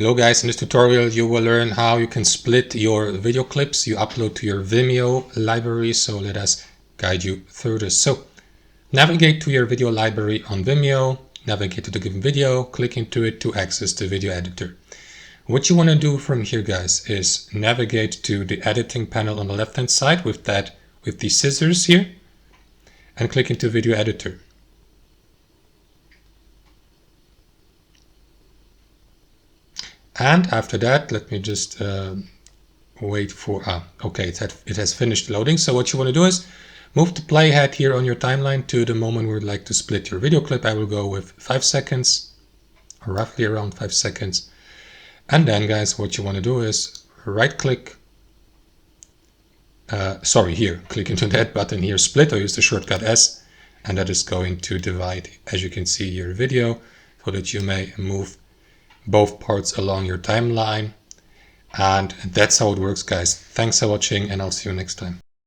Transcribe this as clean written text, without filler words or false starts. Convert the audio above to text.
Hello guys, in this tutorial you will learn how you can split your video clips you upload to your Vimeo library. So let us guide you through this. So navigate to your video library on Vimeo, navigate to the given video, click into it to access the video editor. What you want to do from here, guys, is navigate to the editing panel on the left hand side with these scissors here and click into video editor. And after that, let me just wait for, okay, it has finished loading. So what you want to do is move the playhead here on your timeline to the moment where you'd like to split your video clip. I will go with 5 seconds, or roughly around 5 seconds. And then, guys, what you want to do is right click, click into that button here, split, or use the shortcut S, and that is going to divide, as you can see, your video so that you may move both parts along your timeline. And that's how it works, guys. Thanks for watching, and I'll see you next time.